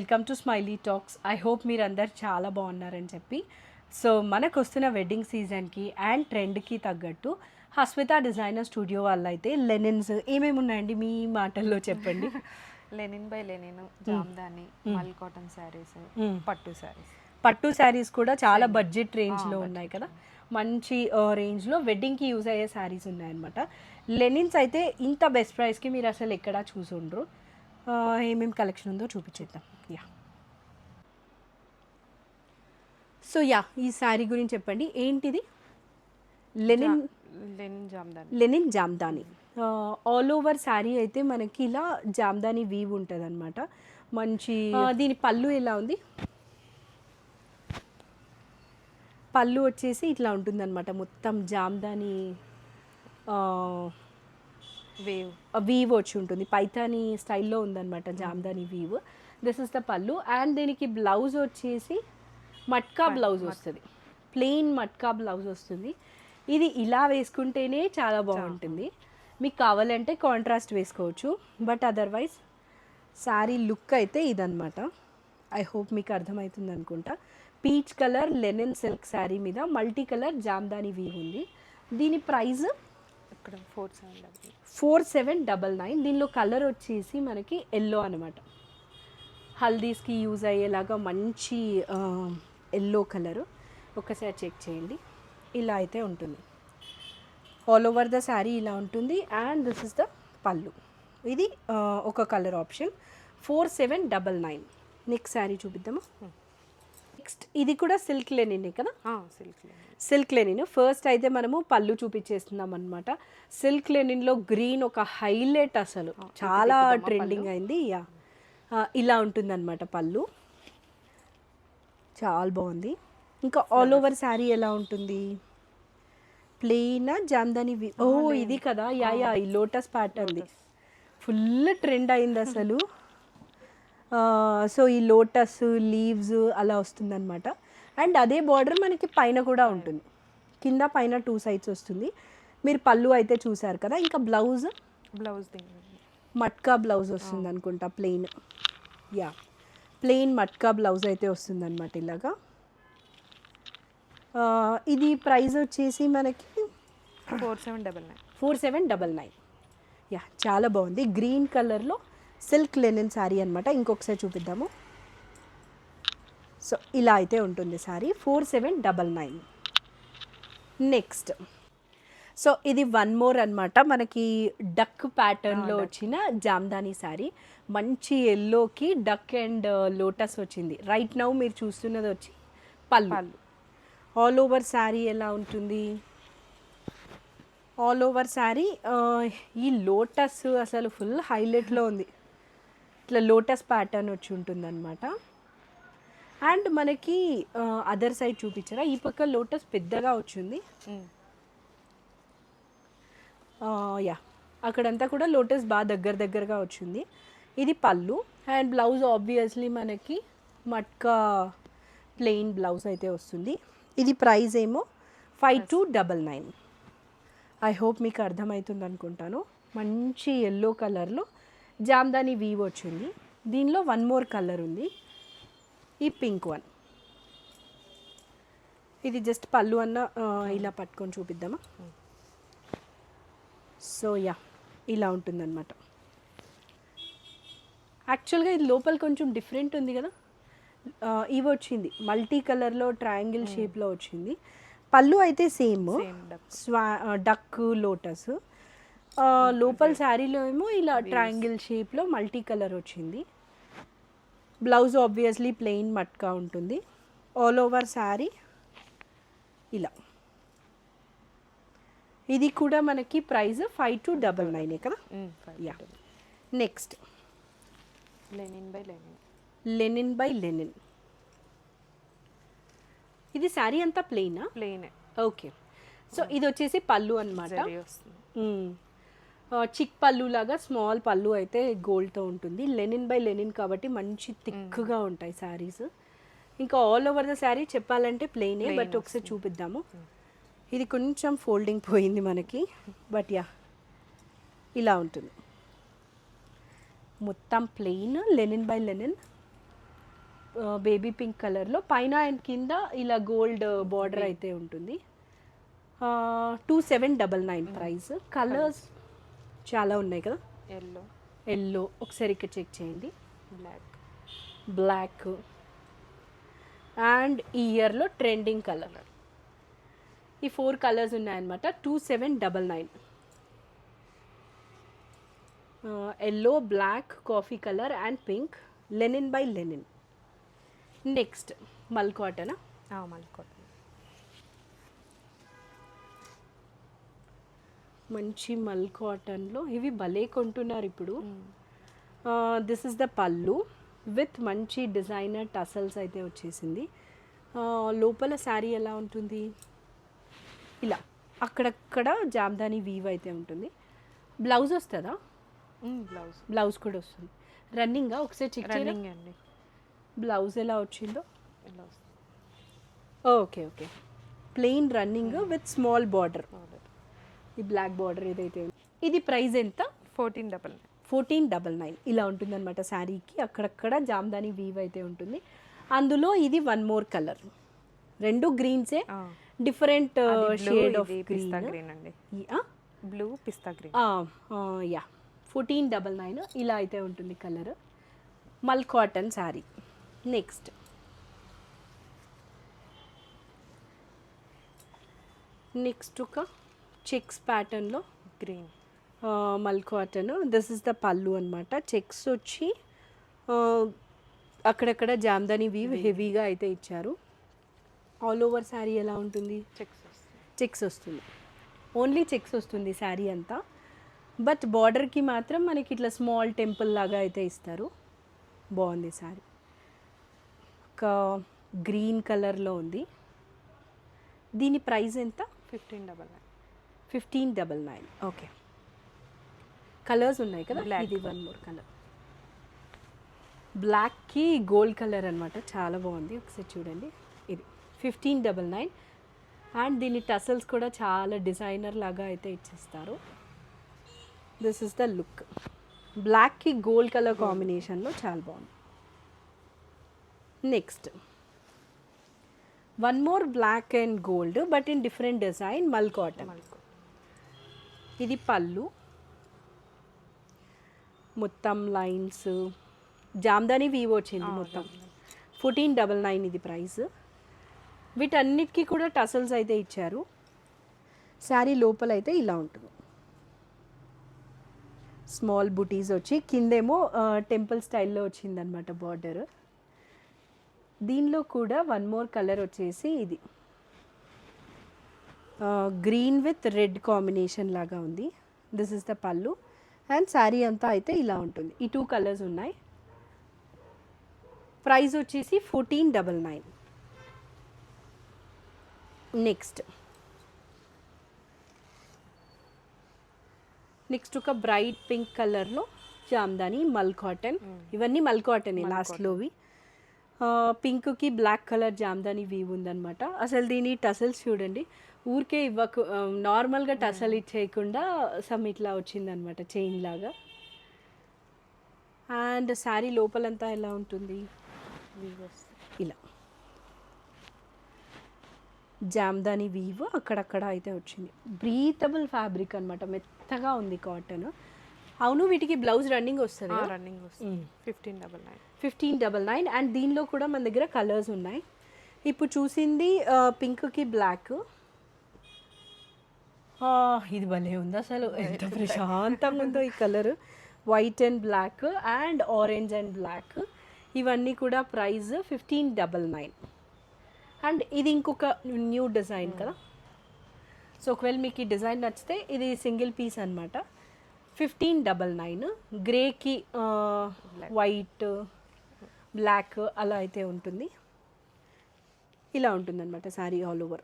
Welcome to smiley talks. I hope మీరు అందరు చాలా బాగున్నారని చెప్పి. సో మనకు వస్తున్న వెడ్డింగ్ సీజన్కి అండ్ ట్రెండ్కి తగ్గట్టు హస్మిత డిజైనర్ స్టూడియో వాళ్ళు అయితే లెనిన్స్ ఏమేమి ఉన్నాయండి మీ మాటల్లో చెప్పండి. లెనిన్ బై లెనిన్, జామ్దాని, మల్ కాటన్ శారీస్, పట్టు శారీస్. పట్టు శారీస్ కూడా చాలా బడ్జెట్ రేంజ్లో ఉన్నాయి కదా, మంచి రేంజ్లో వెడ్డింగ్కి యూజ్ అయ్యే శారీస్ ఉన్నాయన్నమాట. లెనిన్స్ అయితే ఇంత బెస్ట్ ప్రైస్కి మీరు అసలు ఎక్కడా చూసుండ్రు. ఏమేమి కలెక్షన్ ఉందో చూపించేద్దాం. సో ఈ శారీ గురించి చెప్పండి. ఏంటిది? Linen linen Jamdani. All over sari అయితే మనకి ఇలా జామ్దాని వీవ్ ఉంటుంది అనమాట. మంచి దీని పళ్ళు ఎలా ఉంది? పళ్ళు వచ్చేసి ఇట్లా ఉంటుందన్నమాట. మొత్తం జామ్దాని వీవ్ వచ్చి ఉంటుంది. పైతాని స్టైల్లో ఉందన్నమాట Jamdani weave. This is the pallu. And దీనికి బ్లౌజ్ వచ్చేసి మట్కా బ్లౌజ్ వస్తుంది, ప్లెయిన్ మట్కా బ్లౌజ్ వస్తుంది. ఇది ఇలా వేసుకుంటేనే చాలా బాగుంటుంది. మీకు కావాలంటే కాంట్రాస్ట్ వేసుకోవచ్చు, బట్ అదర్వైజ్ శారీ లుక్ అయితే ఇదన్నమాట. ఐ హోప్ మీకు అర్థమవుతుంది అనుకుంటా. Peach colour Lenin silk sari మీద మల్టీ కలర్ జామ్దాని వీవ్ ఉంది. దీని ప్రైస్ ఇక్కడ 4799. దీనిలో కలర్ వచ్చేసి మనకి ఎల్లో అనమాట. హల్దీస్కి యూజ్ అయ్యేలాగా మంచి ఎల్లో కలరు. ఒకసారి చెక్ చేయండి. ఇలా అయితే ఉంటుంది. ఆల్ ఓవర్ ద శారీ ఇలా ఉంటుంది. And this is the pallu. ఇది ఒక కలర్ ఆప్షన్. 4799. నెక్స్ట్ శారీ చూపిద్దామా? నెక్స్ట్ ఇది కూడా సిల్క్ లెనిన్ కదా? Silk linen. ఫస్ట్ అయితే మనము పళ్ళు చూపించేస్తున్నాం అనమాట. సిల్క్ లెనిన్లో గ్రీన్ ఒక హైలైట్, అసలు చాలా ట్రెండింగ్ అయింది. ఇలా ఉంటుందన్నమాట పళ్ళు. చాలా బాగుంది. ఇంకా ఆల్ ఓవర్ శారీ ఎలా ఉంటుంది? ప్లెయిన్ జామ్దాని. ఓ ఇది కదా, ఈ లోటస్ ప్యాటర్న్ది ఫుల్ ట్రెండ్ అయింది అసలు. సో ఈ లోటస్ లీవ్స్ అలా వస్తుందన్నమాట. అండ్ అదే బార్డర్ మనకి పైన కూడా ఉంటుంది. కింద పైన 2 సైడ్స్ వస్తుంది. మీరు పళ్ళు అయితే చూసారు కదా. ఇంకా బ్లౌజ్ మట్కా బ్లౌజ్ వస్తుంది అనుకుంటా. ప్లెయిన్ ప్లెయిన్ మట్కా బ్లౌజ్ అయితే వస్తుంది అనమాట ఇలాగా. ఇది ప్రైస్ వచ్చేసి మనకి 4799. చాలా బాగుంది. గ్రీన్ కలర్లో సిల్క్ లెనిన్ శారీ అనమాట. ఇంకొకసారి చూపిద్దాము. సో ఇలా అయితే ఉంటుంది శారీ. 4799. నెక్స్ట్ సో ఇది వన్ మోర్ అనమాట. మనకి డక్ ప్యాటర్న్లో వచ్చిన జామ్దాని శారీ. మంచి ఎల్లోకి డక్ అండ్ లోటస్ వచ్చింది. రైట్ నౌ మీరు చూస్తున్నది వచ్చి పళ్ళు. ఆల్ ఓవర్ శారీ ఎలా ఉంటుంది? ఆల్ ఓవర్ శారీ ఈ లోటస్ అసలు ఫుల్ హైలైట్లో ఉంది. ఇట్లా లోటస్ ప్యాటర్న్ వచ్చి ఉంటుంది అనమాట. అండ్ మనకి అదర్ సైడ్ చూపించారా? ఈ పక్క లోటస్ పెద్దగా వచ్చింది. అక్కడంతా కూడా లోటస్ బాగా దగ్గరగా వచ్చింది. ఇది పళ్ళు. అండ్ బ్లౌజ్ ఆబ్వియస్లీ మనకి మట్కా ప్లెయిన్ బ్లౌజ్ అయితే వస్తుంది. ఇది ప్రైస్ ఏమో 5299. ఐ హోప్ మీకు అర్థమవుతుంది అనుకుంటాను. మంచి ఎల్లో కలర్లో జామ్దాని వీవ్ వచ్చింది. దీనిలో వన్ మోర్ కలర్ ఉంది, ఈ పింక్ వన్. ఇది జస్ట్ పళ్ళు అన్న ఇలా పట్టుకొని చూపిద్దామా? సో ఇలా ఉంటుందన్నమాట. యాక్చువల్గా ఇది లోపల కొంచెం డిఫరెంట్ ఉంది కదా. ఇవి వచ్చింది మల్టీ కలర్లో ట్రయాంగిల్ షేప్లో వచ్చింది. పళ్ళు అయితే సేమ్ డక్ లోటస్. లోపల శారీలో ఏమో ఇలా ట్రయాంగిల్ షేప్లో మల్టీ కలర్ వచ్చింది. బ్లౌజ్ ఆబ్వియస్లీ ప్లెయిన్ మట్కా ఉంటుంది. ఆల్ ఓవర్ శారీ ఇలా. ఇది కూడా మనకి ప్రైస్ 5299 కదా. Next Lenin by Lenin. ఇది శారీ అంతా ప్లెయిన్. ఓకే. సో ఇది వచ్చేసి పళ్ళు అనమాట. చిక్ పళ్ళు లాగా స్మాల్ పళ్ళు అయితే గోల్డ్తో ఉంటుంది. లెనిన్ బై లెనిన్ కాబట్టి మంచి థిక్గా ఉంటాయి శారీస్. ఇంకా ఆల్ ఓవర్ ద శారీ చెప్పాలంటే ప్లెయినే, బట్ ఒకసారి చూపిద్దాము. ఇది కొంచెం ఫోల్డింగ్ పోయింది మనకి, బట్ ఇలా ఉంటుంది. మొత్తం plain Lenin by Lenin. Baby pink కలర్లో పైన అండ్ కింద ఇలా గోల్డ్ బార్డర్ అయితే ఉంటుంది. 2799 ప్రైస్. కలర్స్ చాలా ఉన్నాయి కదా. ఎల్లో ఒకసారి ఇక్కడ చెక్ చేయండి. బ్లాక్ అండ్ ఈ ఇయర్లో ట్రెండింగ్ కలర్. ఈ 4 కలర్స్ ఉన్నాయన్నమాట. 2799. Yellow, black, coffee colour and pink. Linen by linen. Next mul cotton. మంచి మల్ కాటన్లో ఇవి భలే కొంటున్నారు ఇప్పుడు. This is the pallu with మంచి డిజైనర్ టసల్స్ అయితే వచ్చేసింది. లోపల శారీ ఎలా ఉంటుంది, ఇలా అక్కడక్కడ జామ్దాని వీవ్ అయితే ఉంటుంది. బ్లౌజ్ వస్తుందా? బ్లౌజ్ కూడా వస్తుంది. రన్నింగ్గా ఒకసారి చెక్ చేయండి. బ్లౌజ్ ఎలా వచ్చిందో. Okay okay, plain running with small border. ఈ బ్లాక్ బార్డర్ ఏదైతే ఇది ప్రైస్ ఎంత? 1499 ఇలా ఉంటుంది అనమాట శారీకి. అక్కడక్కడ జామ్దాని వీవ్ అయితే ఉంటుంది. అందులో ఇది 1 మోర్ కలర్. 2 గ్రీన్సే, డిఫరెంట్ షేడ్ ఆఫ్ గ్రీన్ అండి. Blue pista green. యా, 1499 ఇలా అయితే ఉంటుంది colour. Mul cotton sari. Next ఒక చెక్స్ ప్యాటర్న్లో green mul cotton. This is the pallu అనమాట. చెక్స్ వచ్చి అక్కడక్కడ జామ్దాని వీవ్ హెవీగా అయితే ఇచ్చారు. ఆల్ ఓవర్ శారీ ఎలా ఉంటుంది? చెక్స్ వస్తుంది. ఓన్లీ చెక్స్ వస్తుంది శారీ అంతా. బట్ బార్డర్కి మాత్రం మనకి ఇట్లా స్మాల్ టెంపుల్ లాగా అయితే ఇస్తారు. బాగుంది శారీ. ఒక గ్రీన్ కలర్లో ఉంది. దీని ప్రైస్ ఎంత? 1599. ఓకే, కలర్స్ ఉన్నాయి కదా. ఇది 1 మోర్ కలర్. బ్లాక్కి గోల్డ్ కలర్ అనమాట. చాలా బాగుంది. ఒకసారి చూడండి. ఇది 1599 అండ్ దీని టసల్స్ కూడా చాలా డిజైనర్ లాగా అయితే ఇచ్చేస్తారు. This is the look. బ్లాక్కి గోల్డ్ కలర్ కాంబినేషన్లో చాలా బాగుంది. Next 1 more black and gold but in different design. Mul cotton. ఇది పళ్ళు. మొత్తం లైన్స్ జామ్దాని వీవ్ వచ్చింది మొత్తం. 1499 ఇది ప్రైస్. వీటన్నిటికీ కూడా టసల్స్ అయితే ఇచ్చారు. శారీ లోపల అయితే ఇలా ఉంటుంది. స్మాల్ బుటీస్ వచ్చి కిందేమో టెంపుల్ స్టైల్లో వచ్చిందనమాట బార్డర్. దీనిలో కూడా 1 మోర్ కలర్ వచ్చేసి ఇది గ్రీన్ విత్ రెడ్ కాంబినేషన్ లాగా ఉంది. This is the pallu and sari అంతా అయితే ఇలా ఉంటుంది. ఈ 2 కలర్స్ ఉన్నాయి. ప్రైస్ వచ్చేసి 1499. నెక్స్ట్ ఒక బ్రైట్ పింక్ కలర్లో జామ్దాని మల్ కాటన్. ఇవన్నీ మల్ కాటన్ లాస్ట్లోవి. పింక్కి బ్లాక్ కలర్ జామ్దాని వీవ్ ఉందన్నమాట. అసలు దీని టసల్స్ చూడండి. ఊరికే నార్మల్గా టసల్ ఇచ్చేయకుండా సమ్ ఇట్లా వచ్చిందనమాట, చైన్ లాగా. అండ్ శారీ లోపలంతా ఎలా ఉంటుంది? ఇలా జామ్దాని వీవ్ అక్కడక్కడ అయితే వచ్చింది. బ్రీతబుల్ ఫ్యాబ్రిక్ అనమాట. మెత్తగా ఉంది కాటన్. అవును, వీటికి బ్లౌజ్ రన్నింగ్ వస్తుంది. 1599 అండ్ దీనిలో కూడా మన దగ్గర కలర్స్ ఉన్నాయి. ఇప్పుడు చూసింది పింక్కి బ్లాక్. ఇది భలే ఉంది అసలు. ఎంత ప్రశాంతంగా ఉందో ఈ colour. White and black and orange and black. ఇవన్నీ కూడా ప్రైస్ 1599. అండ్ ఇది ఇంకొక న్యూ డిజైన్ కదా. సో ఒకవేళ మీకు ఈ డిజైన్ నచ్చితే ఇది సింగిల్ పీస్ అనమాట. 1599. గ్రేకి వైట్ బ్లాక్ అలా అయితే ఉంటుంది. ఇలా ఉంటుందన్నమాట శారీ ఆల్ ఓవర్.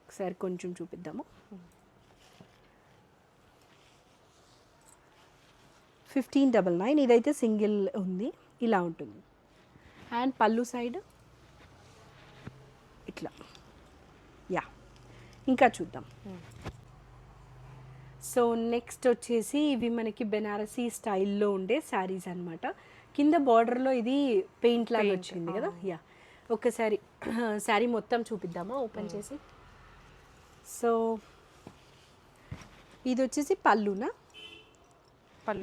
ఒకసారి కొంచెం చూపిద్దాము. 1599. ఇదైతే సింగిల్ ఉంది. ఇలా ఉంటుంది. అండ్ పళ్ళు సైడ్ ఇట్లా. యా, ఇంకా చూద్దాం. సో నెక్స్ట్ వచ్చేసి ఇవి మనకి బెనారసీ స్టైల్లో ఉండే శారీస్ అనమాట. కింద బార్డర్లో ఇది పెయింట్ లాగా వచ్చింది కదా. యా, ఒక్కసారి శారీ మొత్తం చూపిద్దామా ఓపెన్ చేసి. సో ఇది వచ్చేసి పళ్ళునా,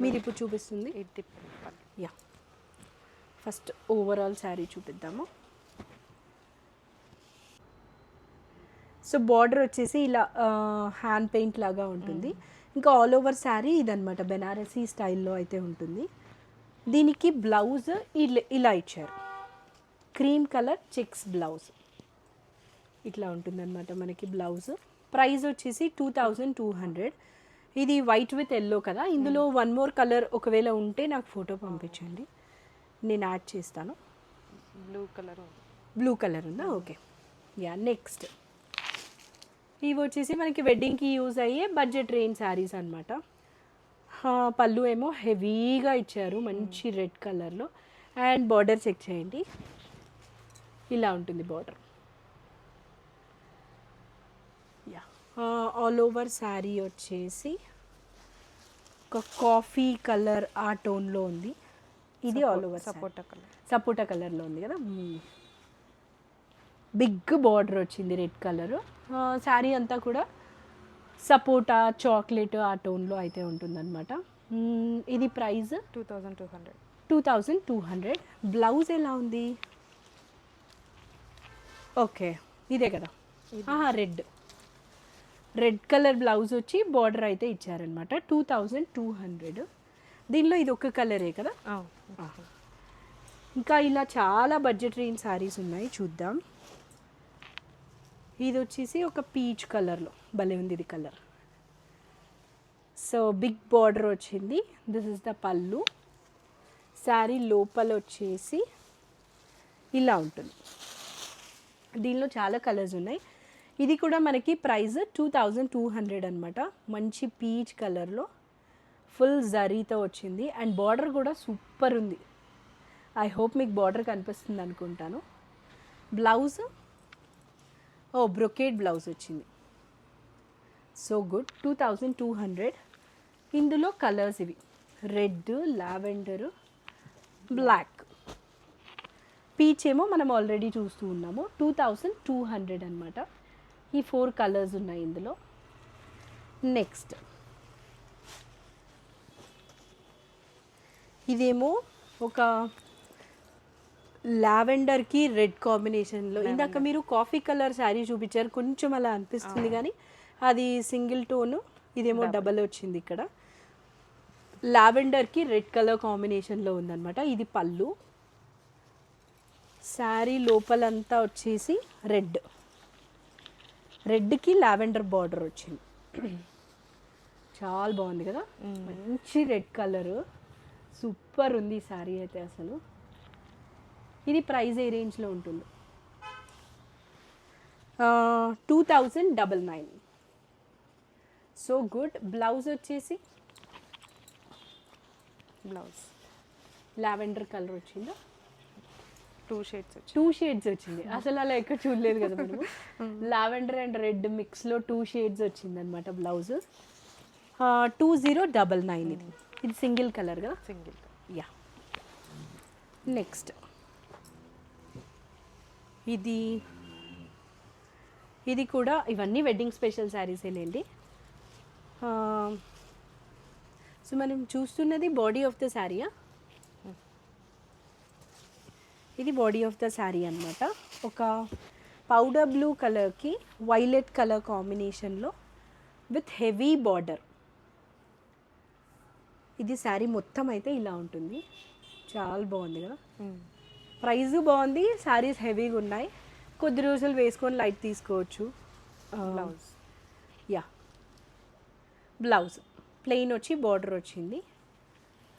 మీరు ఇప్పుడు చూపిస్తుంది. ఇది pallu. Yeah, first overall sari చూపిద్దాము. సో బార్డర్ వచ్చేసి ఇలా హ్యాండ్ పెయింట్ లాగా ఉంటుంది. ఇంకా ఆల్ ఓవర్ శారీ ఇదనమాట, బెనారసీ స్టైల్లో అయితే ఉంటుంది. దీనికి బ్లౌజ్ ఇలా ఇచ్చారు, క్రీమ్ కలర్ చెక్స్ బ్లౌజ్ ఇట్లా ఉంటుందన్నమాట మనకి బ్లౌజ్. ప్రైస్ వచ్చేసి 2200. ఇది వైట్ విత్ ఎల్లో కదా, ఇందులో వన్ మోర్ కలర్ ఒకవేళ ఉంటే నాకు ఫోటో పంపించండి, నేను యాడ్ చేస్తాను. బ్లూ కలర్ ఉందా, ఓకే. యా, నెక్స్ట్ ఇవి వచ్చేసి మనకి వెడ్డింగ్కి యూజ్ అయ్యే బడ్జెట్ రేంజ్ శారీస్ అనమాట. పళ్ళు ఏమో హెవీగా ఇచ్చారు, మంచి రెడ్ కలర్లో. అండ్ బార్డర్ చెక్ చేయండి, ఇలా ఉంటుంది border. Yeah, all over sari వచ్చేసి ఒక కాఫీ కలర్ ఆ టోన్లో ఉంది. ఇది ఆల్ ఓవర్ సపోటా కలర్లో ఉంది కదా. బిగ్ బార్డర్ వచ్చింది రెడ్ కలర్. శారీ అంతా కూడా సపోటా చాక్లెట్ ఆ టోన్లో అయితే ఉంటుందన్నమాట. ఇది ప్రైస్ 2200. బ్లౌజ్ ఎలా ఉంది, ఓకే ఇదే కదా, రెడ్ కలర్ బ్లౌజ్ వచ్చి బార్డర్ అయితే ఇచ్చారనమాట. 2200. దీనిలో ఇది ఒక కలరే కదా. ఇంకా ఇలా చాలా బడ్జెట్ రేంజ్ శారీస్ ఉన్నాయి, చూద్దాం. ఇది వచ్చేసి ఒక పీచ్ కలర్లో భలే ఉంది ఇది కలర్. సో బిగ్ బార్డర్ వచ్చింది, దిస్ ఇస్ ద పళ్ళు. శారీ లోపల వచ్చేసి ఇలా ఉంటుంది. దీనిలో చాలా కలర్స్ ఉన్నాయి. ఇది కూడా మనకి ప్రైస్ 2200 అనమాట. మంచి పీచ్ కలర్లో ఫుల్ జరీతో వచ్చింది. అండ్ బార్డర్ కూడా సూపర్ ఉంది. ఐ హోప్ మీకు బార్డర్ కనిపిస్తుంది అనుకుంటాను. బ్లౌజ్ బ్రొకేడ్ బ్లౌజ్ వచ్చింది. So good, 2200. ఇందులో కలర్స్ ఇవి రెడ్, లావెండర్, బ్లాక్, పీచ్ ఏమో మనం ఆల్రెడీ చూస్తూ ఉన్నాము. 2200 అనమాట. ఈ 4 కలర్స్ ఉన్నాయి ఇందులో. నెక్స్ట్ ఇదేమో ఒక లావెండర్కి రెడ్ కాంబినేషన్లో. ఇందాక మీరు కాఫీ కలర్ శారీ చూపించారు, కొంచెం అలా అనిపిస్తుంది కానీ అది సింగిల్ టోను, ఇదేమో డబల్ వచ్చింది ఇక్కడ. లావెండర్కి రెడ్ కలర్ కాంబినేషన్లో ఉందన్నమాట. ఇది పళ్ళు. శారీ లోపలంతా వచ్చేసి రెడ్కి లావెండర్ బార్డర్ వచ్చింది. చాలా బాగుంది కదా, మంచి రెడ్ కలరు, సూపర్ ఉంది ఈ శారీ అయితే అసలు. ఇది ప్రైస్ ఏ రేంజ్లో ఉంటుంది, 2999. So good. బ్లౌజ్ వచ్చేసి లావెండర్ కలర్ వచ్చిందా, 2 షేడ్స్ వచ్చింది. అసలు అలా ఎక్కడ చూడలేదు కదా మనము. లావెండర్ అండ్ రెడ్ మిక్స్లో 2 షేడ్స్ వచ్చింది అనమాట బ్లౌజ్. 2099. ఇది సింగిల్ కలర్ కదా. యా, నెక్స్ట్ ఇది కూడా ఇవన్నీ వెడ్డింగ్ స్పెషల్ శారీసేలేండి. సో మనం చూస్తున్నది బాడీ ఆఫ్ ద శారీయా. ఇది బాడీ ఆఫ్ ద శారీ అనమాట. ఒక పౌడర్ బ్లూ కలర్కి వైలెట్ కలర్ కాంబినేషన్లో విత్ హెవీ బార్డర్. ఇది శారీ మొత్తం అయితే ఇలా ఉంటుంది, చాలా బాగుంది కదా. ప్రైస్ బాగుంది, శారీస్ హెవీగా ఉన్నాయి, కొద్ది రోజులు వేసుకొని లైట్ తీసుకోవచ్చు. యా, బ్లౌజ్ ప్లెయిన్ వచ్చి బార్డర్ వచ్చింది.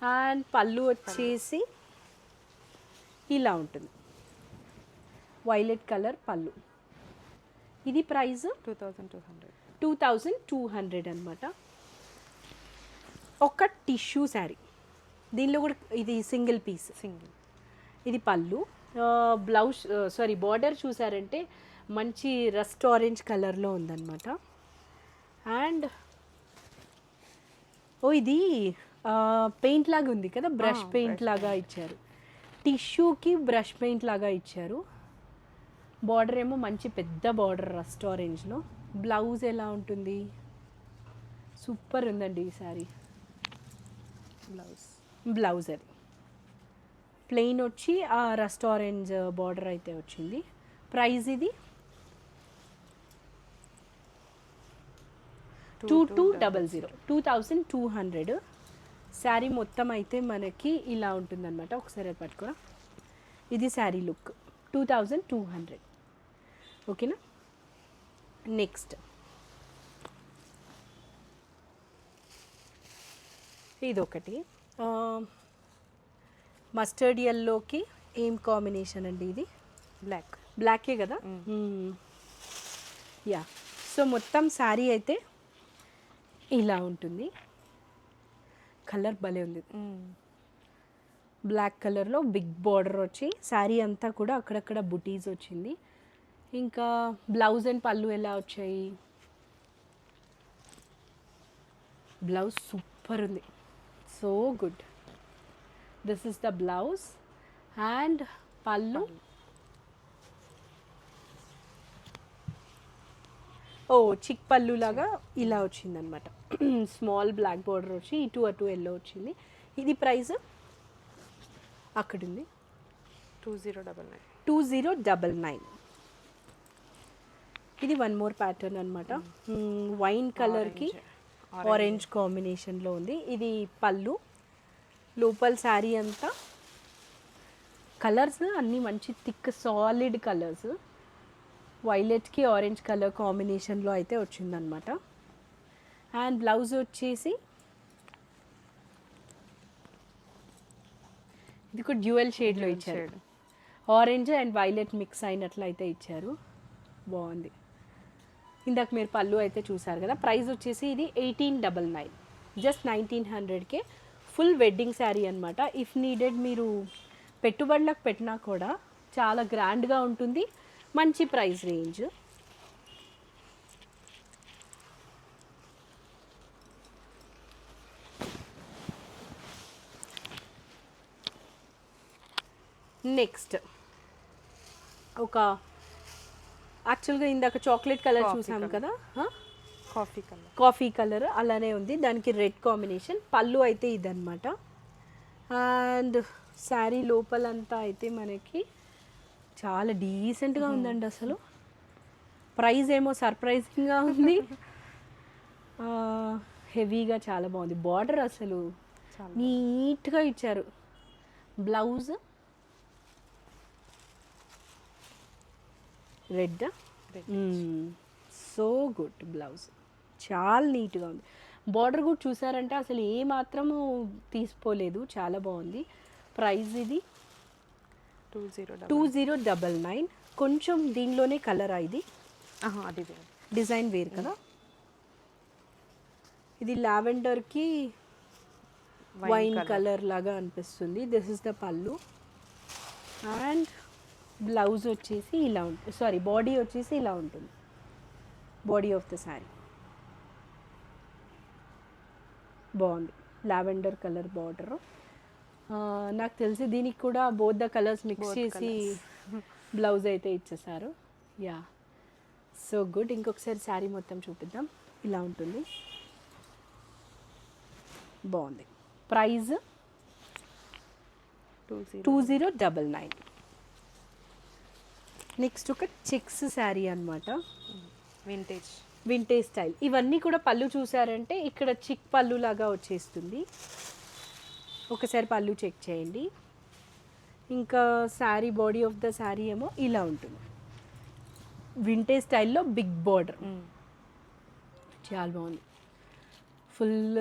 అండ్ పళ్ళు వచ్చేసి ఇలా ఉంటుంది, వైలెట్ కలర్ పళ్ళు. ఇది ప్రైస్ 2200 అనమాట. ఒక టిష్యూ శారీ, దీనిలో కూడా ఇది సింగిల్ పీస్. ఇది పళ్ళు. బ్లౌజ్ బార్డర్ చూసారంటే మంచి రస్ట్ ఆరెంజ్ కలర్లో ఉందన్నమాట. అండ్ ఇది పెయింట్ లాగా ఉంది కదా, బ్రష్ పెయింట్ లాగా ఇచ్చారు. టిష్యూకి బ్రష్ పెయింట్ లాగా ఇచ్చారు. బార్డర్ ఏమో మంచి పెద్ద బార్డర్ రస్ట్ ఆరెంజ్లో. బ్లౌజ్ ఎలా ఉంటుంది? సూపర్ ఉందండి ఈ శారీ. బ్లౌజ్ అది ప్లెయిన్ వచ్చి ఆ రస్ట్ ఆరెంజ్ బార్డర్ అయితే వచ్చింది. ప్రైస్ ఇది 2200, 2200. శారీ మొత్తం అయితే మనకి ఇలా ఉంటుందన్నమాట. ఒకసారి అది పట్టుకోరా. ఇది శారీ లుక్ 2200. ఓకేనా. నెక్స్ట్ ఇదొకటి మస్టర్డ్ ఎల్లోకి ఏం కాంబినేషన్ అండి ఇది? బ్లాకే కదా. యా. సో మొత్తం శారీ అయితే ఇలా ఉంటుంది. కలర్ భలే ఉంది. బ్లాక్ కలర్లో బిగ్ బార్డర్ వచ్చి శారీ అంతా కూడా అక్కడక్కడ బుటీస్ వచ్చింది. ఇంకా బ్లౌజ్ అండ్ పళ్ళు ఎలా వచ్చాయి? బ్లౌజ్ సూపర్ ఉంది. So good. This is the blouse and పళ్ళు. ఓ చిక్ పళ్ళు లాగా ఇలా వచ్చిందనమాట. స్మాల్ బ్లాక్ బార్డర్ వచ్చి ఇటు అటు ఎల్లో వచ్చింది. ఇది ప్రైస్ అక్కడుంది 2099. ఇది వన్ మోర్ ప్యాటర్న్ అనమాట. వైన్ కలర్కి ఆరెంజ్ కాంబినేషన్లో ఉంది. ఇది పళ్ళు. లోపల శారీ అంతా కలర్స్ అన్నీ మంచి థిక్ సాలిడ్ కలర్స్. వైలెట్కి ఆరెంజ్ కలర్ కాంబినేషన్లో అయితే వచ్చిందనమాట. అండ్ బ్లౌజ్ వచ్చేసి ఇది కూడా డ్యూయల్ షేడ్లో ఇచ్చారు. ఆరెంజ్ అండ్ వైలెట్ మిక్స్ అయినట్లు అయితే ఇచ్చారు. బాగుంది. ఇందాక మీరు పళ్ళు అయితే చూసారు కదా. ప్రైస్ వచ్చేసి ఇది 1899, జస్ట్ 1900కే. ఫుల్ వెడ్డింగ్ శారీ అనమాట. ఇఫ్ నీడెడ్ మీరు పెట్టుబడులకు పెట్టినా కూడా చాలా గ్రాండ్గా ఉంటుంది. మంచి ప్రైస్ రేంజ్. నెక్స్ట్ ఒక యాక్చువల్గా ఇందాక చాక్లెట్ కలర్ చూసాము కదా, కాఫీ కలర్ అలానే ఉంది. దానికి రెడ్ కాంబినేషన్. పళ్ళు అయితే ఇదన్నమాట. అండ్ శారీ లోపలంతా అయితే మనకి చాలా డీసెంట్గా ఉందండి అసలు. ప్రైస్ ఏమో సర్ప్రైజింగ్గా ఉంది. హెవీగా చాలా బాగుంది. బార్డర్ అసలు నీట్గా ఇచ్చారు. Blouse red. So good. Blouse చాలా నీట్గా ఉంది. బార్డర్ కూడా చూసారంటే అసలు ఏ మాత్రము తీసుకోలేదు. చాలా బాగుంది. ప్రైస్ ఇది 2099. కొంచెం దీనిలోనే కలరా ఇది? డిజైన్ వేరు కదా. ఇది లావెండర్కి వైన్ కలర్ లాగా అనిపిస్తుంది. This is the pallu. And blouse వచ్చేసి ఇలా ఉంటుంది. సారీ, బాడీ వచ్చేసి ఇలా ఉంటుంది. బాడీ ఆఫ్ ద శారీ బాగుంది. Lavender colour border. నాకు తెలిసి దీనికి కూడా బోత్ ద కలర్స్ మిక్స్ చేసి బ్లౌజ్ అయితే ఇచ్చేసారు. Yeah, so good. ఇంకొకసారి శారీ మొత్తం చూపిద్దాం. ఇలా ఉంటుంది. బాగుంది. ప్రైజ్ 2099. నెక్స్ట్ ఒక చెక్స్ శారీ అనమాట. Vintage style. ఇవన్నీ కూడా పళ్ళు చూసారంటే ఇక్కడ చిక్ పళ్ళు లాగా వచ్చేస్తుంది. ఒకసారి పళ్ళు చెక్ చేయండి. ఇంకా sari body of the sari ఏమో ఇలా ఉంటుంది. వింటేజ్ స్టైల్లో బిగ్ బార్డర్. చాలా బాగుంది. ఫుల్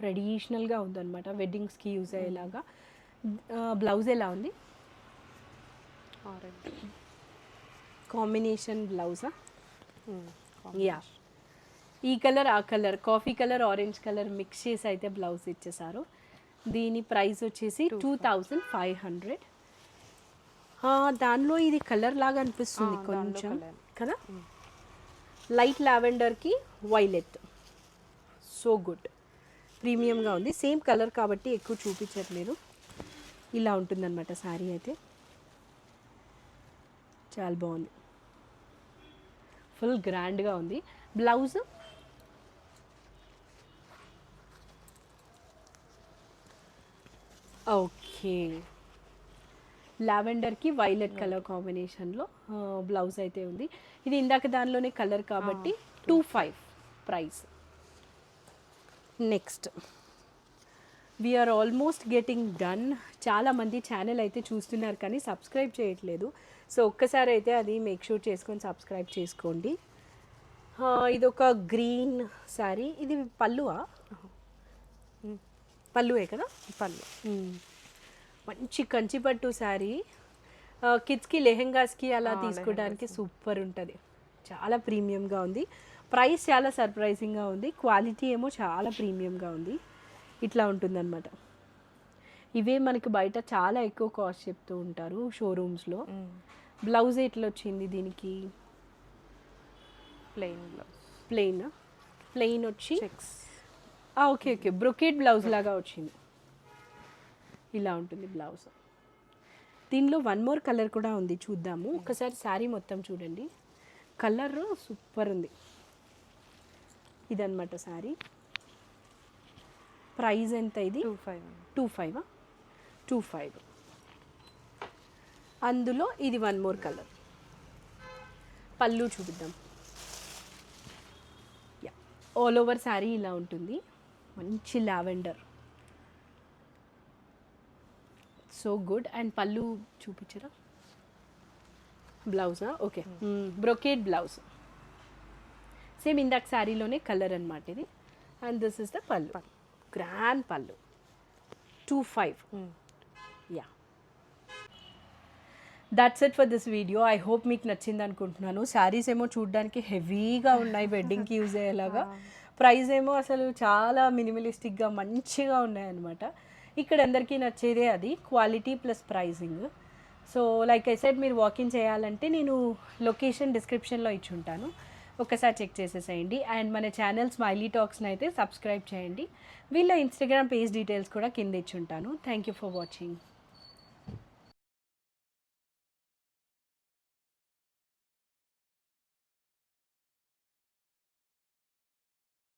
ట్రెడిషనల్గా ఉందన్నమాట. వెడ్డింగ్స్కి యూజ్ అయ్యేలాగా. బ్లౌజ్ ఎలా ఉంది? కాంబినేషన్ బ్లౌజా? యా, ఈ కలర్ ఆ colour, coffee colour orange colour mix చేసి అయితే బ్లౌజ్ ఇచ్చేసారు. దీని ప్రైస్ వచ్చేసి 2500. దానిలో ఇది కలర్ లాగా అనిపిస్తుంది కొంచెం కదా. లైట్ లావెండర్కి వైలెట్. So good. ప్రీమియంగా ఉంది. సేమ్ కలర్ కాబట్టి ఎక్కువ చూపించట్లేదు. ఇలా ఉంటుందన్నమాట శారీ అయితే. చాలా బాగుంది, ఫుల్ గ్రాండ్గా ఉంది. బ్లౌజ్ ఓకే, లావెండర్కి వైలెట్ కలర్ కాంబినేషన్లో బ్లౌజ్ అయితే ఉంది. ఇది ఇందాక దానిలోనే కలర్ కాబట్టి 25 price. Next we're almost getting done. చాలామంది ఛానల్ అయితే చూస్తున్నారు కానీ సబ్స్క్రైబ్ చేయట్లేదు. సో ఒక్కసారి అయితే అది మేక్ షూర్ చేసుకొని సబ్స్క్రైబ్ చేసుకోండి. ఇది ఒక గ్రీన్ శారీ. ఇది పళ్ళువా? పళ్ళువే కదా, పళ్ళు. మంచి కంచిపట్టు శారీ, కిడ్స్కి లెహెంగాస్కి అలా తీసుకోవడానికి సూపర్ ఉంటుంది. చాలా ప్రీమియంగా ఉంది. ప్రైస్ చాలా సర్ప్రైజింగ్గా ఉంది. క్వాలిటీ ఏమో చాలా ప్రీమియంగా ఉంది. ఇట్లా ఉంటుందన్నమాట. ఇవే మనకి బయట చాలా ఎక్కువ కాస్ట్ చెప్తూ ఉంటారు షోరూమ్స్లో. బ్లౌజ్ ఎట్లా వచ్చింది దీనికి? Plain blouse. ప్లెయిన్ వచ్చి checks. Okay okay, brocade blouse లాగా వచ్చింది. ఇలా ఉంటుంది బ్లౌజ్. దీనిలో వన్ మోర్ కలర్ కూడా ఉంది, చూద్దాము. ఒకసారి శారీ మొత్తం చూడండి, కలర్ సూపర్ ఉంది. ఇదన్నమాట శారీ. ప్రైస్ ఎంత ఇది? 25. అందులో ఇది వన్ మోర్ కలర్. పళ్ళు చూపిద్దాం. ఆల్ ఓవర్ శారీ ఇలా ఉంటుంది. మంచి lavender, so good. And pallu చూపించరా? బ్లౌజా? Okay, brocade blouse. సేమ్ ఇందాక శారీలోనే కలర్ అనమాట ఇది. And this is the pallu, grand pallu. 25. Yeah, that's it for this video. I hope మీకు నచ్చింది అనుకుంటున్నాను. శారీస్ ఏమో చూడడానికి హెవీగా ఉన్నాయి, వెడ్డింగ్కి యూజ్ అయ్యేలాగా. ప్రైస్ ఏమో అసలు చాలా మినిమలిస్టిక్గా మంచిగా ఉన్నాయన్నమాట. ఇక్కడ అందరికీ నచ్చేదే అది, quality plus pricing. So like I said, మీరు వాకింగ్ చేయాలంటే నేను లొకేషన్ డిస్క్రిప్షన్లో ఇచ్చి ఉంటాను, ఒకసారి చెక్ చేసేసేయండి. అండ్ మన ఛానల్ స్మైలీ టాక్స్ని అయితే సబ్స్క్రైబ్ చేయండి. వీళ్ళ ఇన్స్టాగ్రామ్ పేజ్ డీటెయిల్స్ కూడా కింద ఇచ్చి ఉంటాను. Thank you for watching.